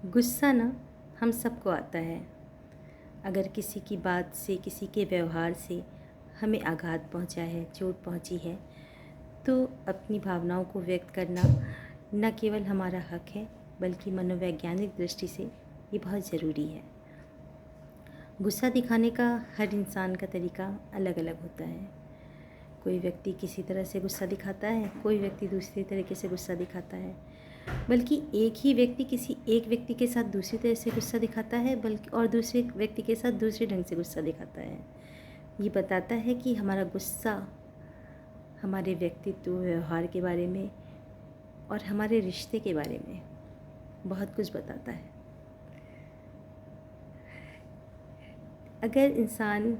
गुस्सा ना हम सबको आता है। अगर किसी की बात से, किसी के व्यवहार से हमें आघात पहुंचा है, चोट पहुंची है, तो अपनी भावनाओं को व्यक्त करना न केवल हमारा हक है बल्कि मनोवैज्ञानिक दृष्टि से ये बहुत ज़रूरी है। गुस्सा दिखाने का हर इंसान का तरीका अलग अलग होता है। कोई व्यक्ति किसी तरह से गुस्सा दिखाता है, कोई व्यक्ति दूसरी तरीके से गुस्सा दिखाता है। बल्कि एक ही व्यक्ति किसी एक व्यक्ति के साथ दूसरी तरह से गुस्सा दिखाता है बल्कि और दूसरे व्यक्ति के साथ दूसरे ढंग से गुस्सा दिखाता है। ये बताता है कि हमारा गुस्सा हमारे व्यक्तित्व, व्यवहार के बारे में और हमारे रिश्ते के बारे में बहुत कुछ बताता है। अगर इंसान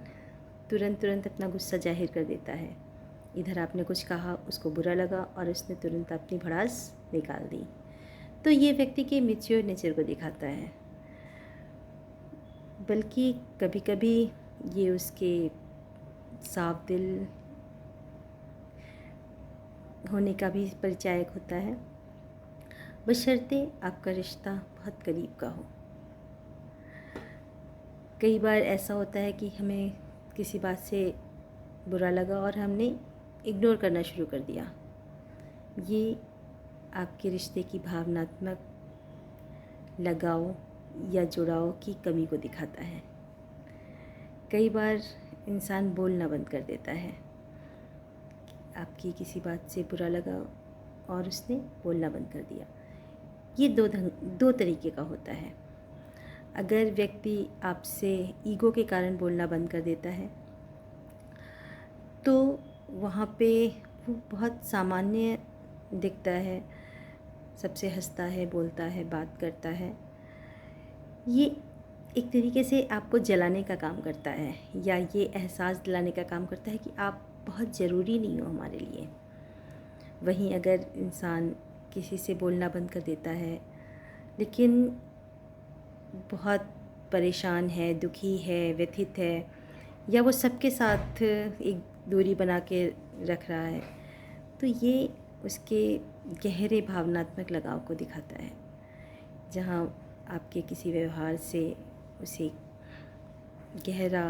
तुरंत अपना गुस्सा जाहिर कर देता है, इधर आपने कुछ कहा, उसको बुरा लगा और उसने तुरंत अपनी भड़ास निकाल दी, तो ये व्यक्ति के मैच्योर नेचर को दिखाता है। बल्कि कभी कभी ये उसके साफ दिल होने का भी परिचायक होता है, बशर्ते आपका रिश्ता बहुत करीब का हो। कई बार ऐसा होता है कि हमें किसी बात से बुरा लगा और हमने इग्नोर करना शुरू कर दिया। ये आपके रिश्ते की भावनात्मक लगाव या जुड़ाव की कमी को दिखाता है। कई बार इंसान बोलना बंद कर देता है। आपकी किसी बात से बुरा लगा और उसने बोलना बंद कर दिया। ये दो तरीके का होता है। अगर व्यक्ति आपसे ईगो के कारण बोलना बंद कर देता है तो वहाँ पे वो बहुत सामान्य दिखता है, सबसे हंसता है, बोलता है, बात करता है। ये एक तरीके से आपको जलाने का काम करता है या ये एहसास दिलाने का काम करता है कि आप बहुत ज़रूरी नहीं हो हमारे लिए। वहीं अगर इंसान किसी से बोलना बंद कर देता है लेकिन बहुत परेशान है, दुखी है, व्यथित है, या वो सबके साथ एक दूरी बना के रख रहा है, तो ये उसके गहरे भावनात्मक लगाव को दिखाता है। जहाँ आपके किसी व्यवहार से उसे गहरा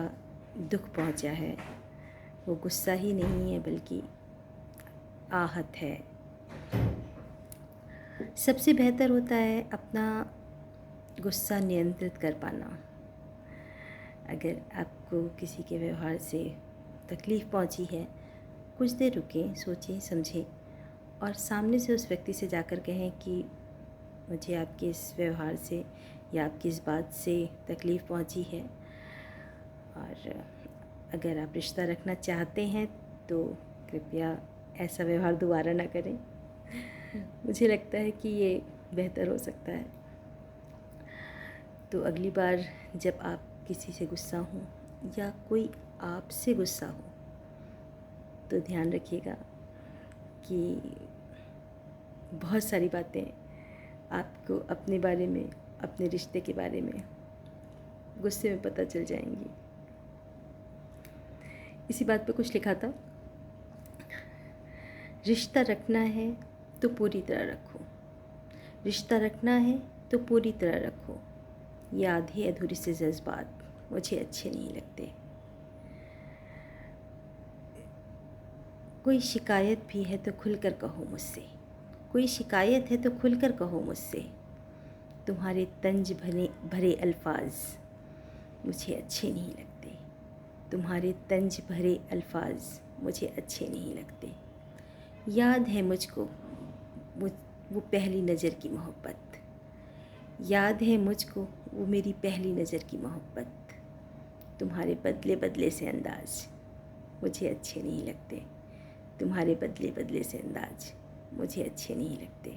दुख पहुंचा है, वो गुस्सा ही नहीं है बल्कि आहत है। सबसे बेहतर होता है अपना गुस्सा नियंत्रित कर पाना। अगर आपको किसी के व्यवहार से तकलीफ़ पहुंची है, कुछ देर रुकें, सोचें, समझें और सामने से उस व्यक्ति से जाकर कहें कि मुझे आपके इस व्यवहार से या आपकी इस बात से तकलीफ़ पहुंची है, और अगर आप रिश्ता रखना चाहते हैं तो कृपया ऐसा व्यवहार दोबारा ना करें। मुझे लगता है कि ये बेहतर हो सकता है। तो अगली बार जब आप किसी से गुस्सा हो या कोई आपसे गुस्सा हो तो ध्यान रखिएगा कि बहुत सारी बातें आपको अपने बारे में, अपने रिश्ते के बारे में गुस्से में पता चल जाएंगी। इसी बात पे कुछ लिखा था, रिश्ता रखना है तो पूरी तरह रखो, रिश्ता रखना है तो पूरी तरह रखो, ये आधे अधूरे से जज्बात मुझे अच्छे नहीं लगते। कोई शिकायत भी है तो खुलकर कहो मुझसे, कोई शिकायत है तो खुलकर कहो मुझसे, तुम्हारे तंज भरे अल्फाज मुझे अच्छे नहीं लगते, तुम्हारे तंज भरे अल्फाज मुझे अच्छे नहीं लगते। याद है मुझको वो पहली नज़र की मोहब्बत, याद है मुझको वो मेरी पहली नज़र की मोहब्बत, तुम्हारे बदले बदले से अंदाज मुझे अच्छे नहीं लगते, तुम्हारे बदले बदले से अंदाज मुझे अच्छे नहीं लगते।